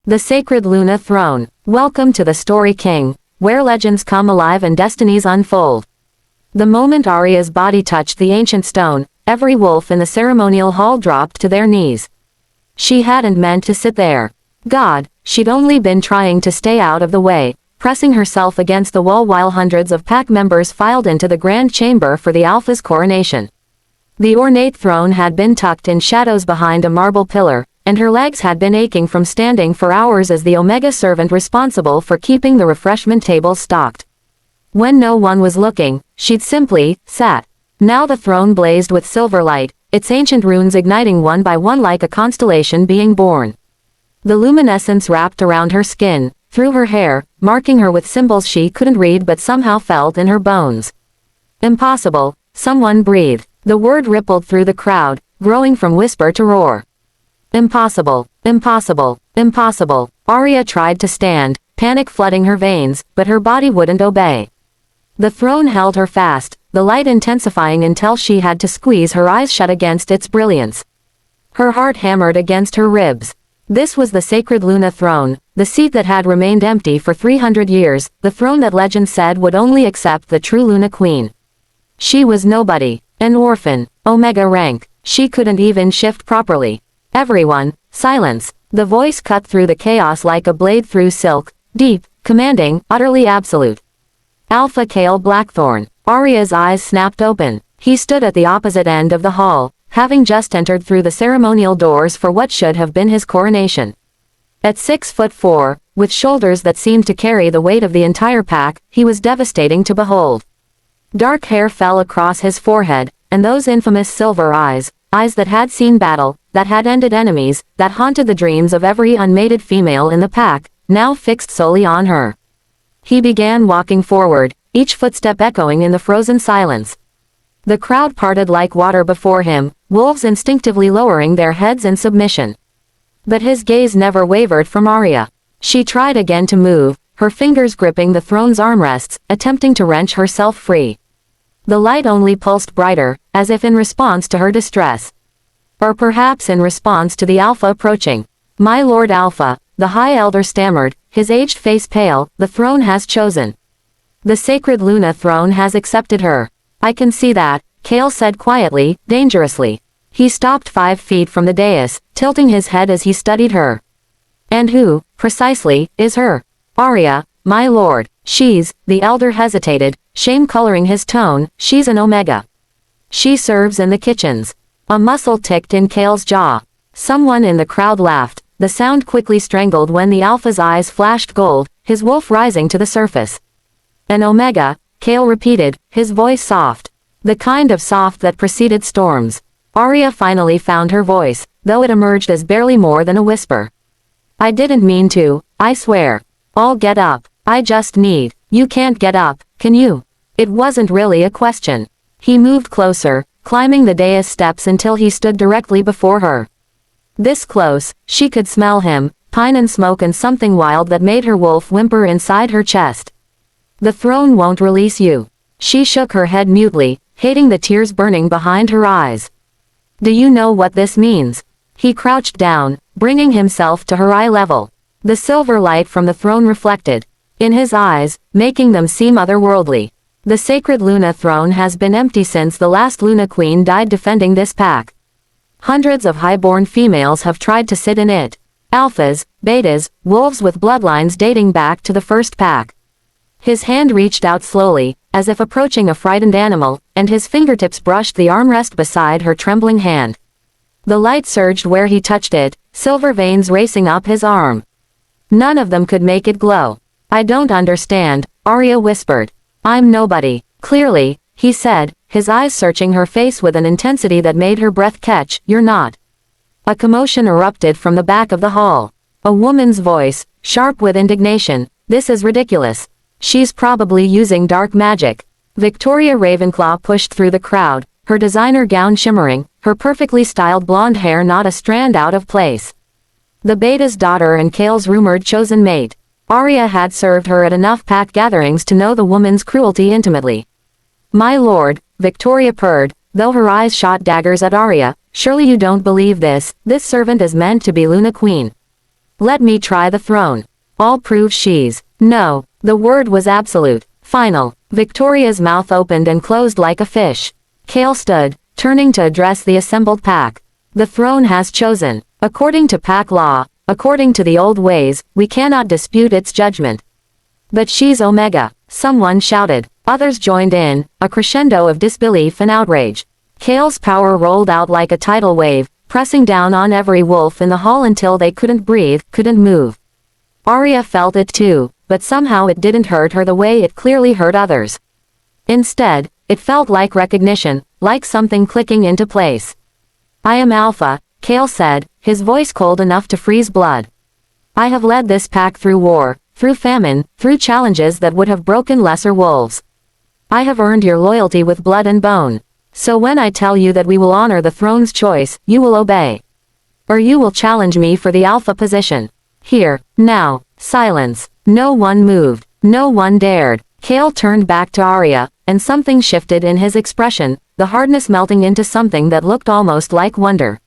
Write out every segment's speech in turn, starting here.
The sacred Luna throne. Welcome to the Story King, where legends come alive and destinies unfold. The moment Aria's body touched the ancient stone, every wolf in the ceremonial hall dropped to their knees. She hadn't meant to sit there. God, she'd only been trying to stay out of the way, pressing herself against the wall while hundreds of pack members filed into the grand chamber for the Alpha's coronation. The ornate throne had been tucked in shadows behind a marble pillar, and her legs had been aching from standing for hours as the Omega servant responsible for keeping the refreshment table stocked. When no one was looking, she'd simply sat. Now the throne blazed with silver light, its ancient runes igniting one by one like a constellation being born. The luminescence wrapped around her skin, through her hair, marking her with symbols she couldn't read but somehow felt in her bones. Impossible, someone breathed. The word rippled through the crowd, growing from whisper to roar. Impossible, impossible, impossible. Aria tried to stand, panic flooding her veins, but her body wouldn't obey. The throne held her fast, the light intensifying until she had to squeeze her eyes shut against its brilliance. Her heart hammered against her ribs. This was the sacred Luna throne, the seat that had remained empty for 300 years, the throne that legend said would only accept the true Luna Queen. She was nobody. An orphan, Omega rank, she couldn't even shift properly. Everyone, silence. The voice cut through the chaos like a blade through silk, deep, commanding, utterly absolute. Alpha Kael Blackthorn. Aria's eyes snapped open. He stood at the opposite end of the hall, having just entered through the ceremonial doors for what should have been his coronation. At 6'4", with shoulders that seemed to carry the weight of the entire pack, he was devastating to behold. Dark hair fell across his forehead, and those infamous silver eyes, eyes that had seen battle, that had ended enemies, that haunted the dreams of every unmated female in the pack, now fixed solely on her. He began walking forward, each footstep echoing in the frozen silence. The crowd parted like water before him, wolves instinctively lowering their heads in submission. But his gaze never wavered from Aria. She tried again to move, her fingers gripping the throne's armrests, attempting to wrench herself free. The light only pulsed brighter, as if in response to her distress. Or perhaps in response to the Alpha approaching. "My Lord Alpha," the High Elder stammered, his aged face pale, "the throne has chosen. The sacred Luna throne has accepted her." "I can see that," Kael said quietly, dangerously. He stopped 5 feet from the dais, tilting his head as he studied her. "And who, precisely, is her?" "Aria, my lord. She's," the elder hesitated, shame coloring his tone, "she's an Omega. She serves in the kitchens." A muscle ticked in Kael's jaw. Someone in the crowd laughed, the sound quickly strangled when the Alpha's eyes flashed gold, his wolf rising to the surface. "An Omega," Kael repeated, his voice soft. The kind of soft that preceded storms. Aria finally found her voice, though it emerged as barely more than a whisper. "I didn't mean to, I swear. I'll get up. I just need." "You can't get up, can you?" It wasn't really a question. He moved closer, climbing the dais steps until he stood directly before her. This close, she could smell him, pine and smoke and something wild that made her wolf whimper inside her chest. "The throne won't release you." She shook her head mutely, hating the tears burning behind her eyes. "Do you know what this means?" He crouched down, bringing himself to her eye level. The silver light from the throne reflected in his eyes, making them seem otherworldly. "The sacred Luna throne has been empty since the last Luna Queen died defending this pack. Hundreds of highborn females have tried to sit in it. Alphas, betas, wolves with bloodlines dating back to the first pack." His hand reached out slowly, as if approaching a frightened animal, and his fingertips brushed the armrest beside her trembling hand. The light surged where he touched it, silver veins racing up his arm. None of them could make it glow. "I don't understand," Aria whispered. "I'm nobody." "Clearly," he said, his eyes searching her face with an intensity that made her breath catch, "you're not." A commotion erupted from the back of the hall. A woman's voice, sharp with indignation, "This is ridiculous. She's probably using dark magic." Victoria Ravenclaw pushed through the crowd, her designer gown shimmering, her perfectly styled blonde hair not a strand out of place. The beta's daughter and Kael's rumored chosen mate. Aria had served her at enough pack gatherings to know the woman's cruelty intimately. "My lord," Victoria purred, though her eyes shot daggers at Aria, "surely you don't believe this, this servant is meant to be Luna Queen." Let me try the throne. I'll prove she's. No. The word was absolute. Final. Victoria's mouth opened and closed like a fish. Kael stood, turning to address the assembled pack. The throne has chosen. According to pack law, according to the old ways, we cannot dispute its judgment. But she's Omega. Someone shouted. Others joined in, a crescendo of disbelief and outrage. Kael's power rolled out like a tidal wave, pressing down on every wolf in the hall until they couldn't breathe, couldn't move. Aria felt it too, but somehow it didn't hurt her the way it clearly hurt others. Instead, it felt like recognition, like something clicking into place. I am Alpha, Kael said, his voice cold enough to freeze blood. I have led this pack through war, through famine, through challenges that would have broken lesser wolves. I have earned your loyalty with blood and bone. So when I tell you that we will honor the throne's choice, you will obey. Or you will challenge me for the Alpha position. Here, now, silence. No one moved. No one dared. Kael turned back to Aria, and something shifted in his expression, the hardness melting into something that looked almost like wonder.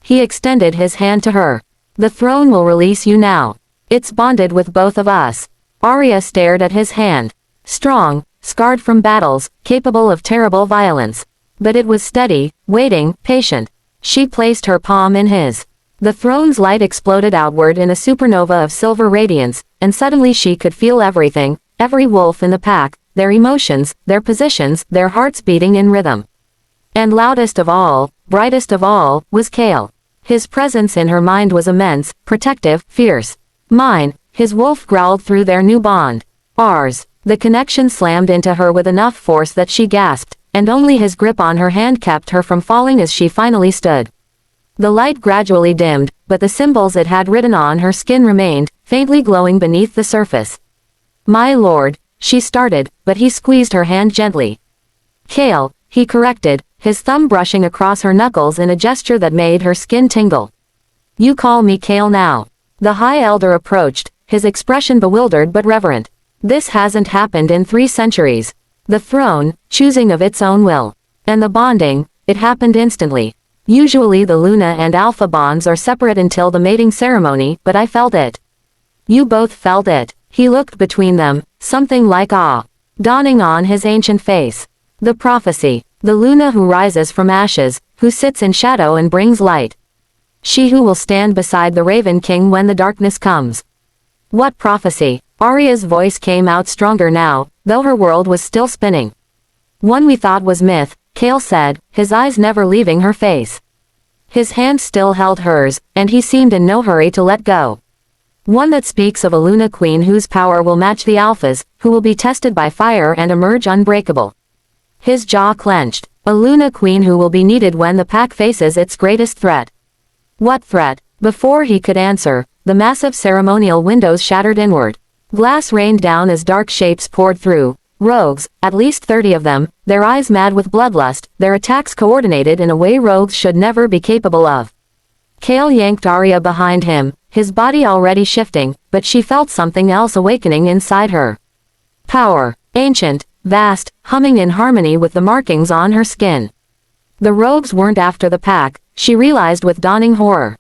He extended his hand to her. The throne will release you now. It's bonded with both of us. Aria stared at his hand. Strong, scarred from battles, capable of terrible violence. But it was steady, waiting, patient. She placed her palm in his. The throne's light exploded outward in a supernova of silver radiance, and suddenly she could feel everything, every wolf in the pack, their emotions, their positions, their hearts beating in rhythm. And loudest of all, brightest of all, was Kael. His presence in her mind was immense, protective, fierce. Mine, his wolf growled through their new bond. Ours. The connection slammed into her with enough force that she gasped, and only his grip on her hand kept her from falling as she finally stood. The light gradually dimmed, but the symbols it had written on her skin remained, faintly glowing beneath the surface. My lord, she started, but he squeezed her hand gently. Kael, he corrected, his thumb brushing across her knuckles in a gesture that made her skin tingle. You call me Kael now. The High Elder approached, his expression bewildered but reverent. This hasn't happened in 3 centuries. The throne, choosing of its own will. And the bonding, it happened instantly. Usually the Luna and Alpha bonds are separate until the mating ceremony, but I felt it. You both felt it. He looked between them, something like awe dawning on his ancient face. The prophecy. The Luna who rises from ashes, who sits in shadow and brings light. She who will stand beside the Raven King when the darkness comes. What prophecy? Aria's voice came out stronger now, though her world was still spinning. One we thought was myth, Kael said, his eyes never leaving her face. His hand still held hers, and he seemed in no hurry to let go. One that speaks of a Luna Queen whose power will match the Alphas, who will be tested by fire and emerge unbreakable. His jaw clenched. A Luna Queen who will be needed when the pack faces its greatest threat. What threat? Before he could answer, the massive ceremonial windows shattered inward. Glass rained down as dark shapes poured through. Rogues, at least 30 of them, their eyes mad with bloodlust, their attacks coordinated in a way rogues should never be capable of. Kael yanked Aria behind him, his body already shifting, but she felt something else awakening inside her. Power. Ancient, vast, humming in harmony with the markings on her skin. The rogues weren't after the pack, she realized with dawning horror.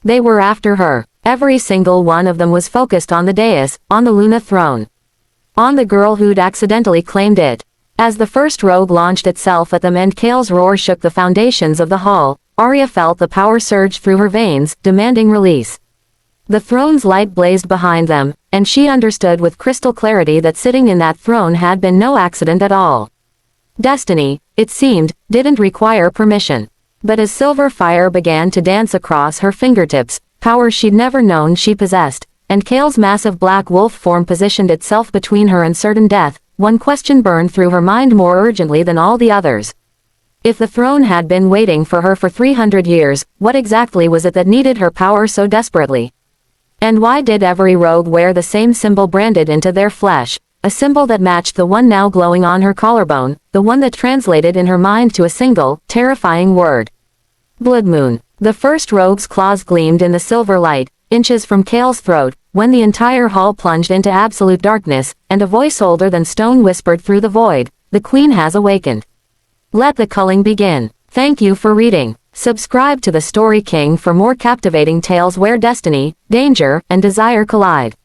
They were after her. Every single one of them was focused on the dais, on the Luna throne. On the girl who'd accidentally claimed it. As the first rogue launched itself at them and Kael's roar shook the foundations of the hall, Aria felt the power surge through her veins, demanding release. The throne's light blazed behind them, and she understood with crystal clarity that sitting in that throne had been no accident at all. Destiny, it seemed, didn't require permission. But as silver fire began to dance across her fingertips, power she'd never known she possessed, and Kael's massive black wolf form positioned itself between her and certain death, one question burned through her mind more urgently than all the others. If the throne had been waiting for her for 300 years, what exactly was it that needed her power so desperately? And why did every rogue wear the same symbol branded into their flesh, a symbol that matched the one now glowing on her collarbone, the one that translated in her mind to a single, terrifying word? Bloodmoon. The first rogue's claws gleamed in the silver light, inches from Kael's throat, when the entire hall plunged into absolute darkness, and a voice older than stone whispered through the void, "The Queen has awakened. Let the culling begin." Thank you for reading. Subscribe to the Story King for more captivating tales where destiny, danger, and desire collide.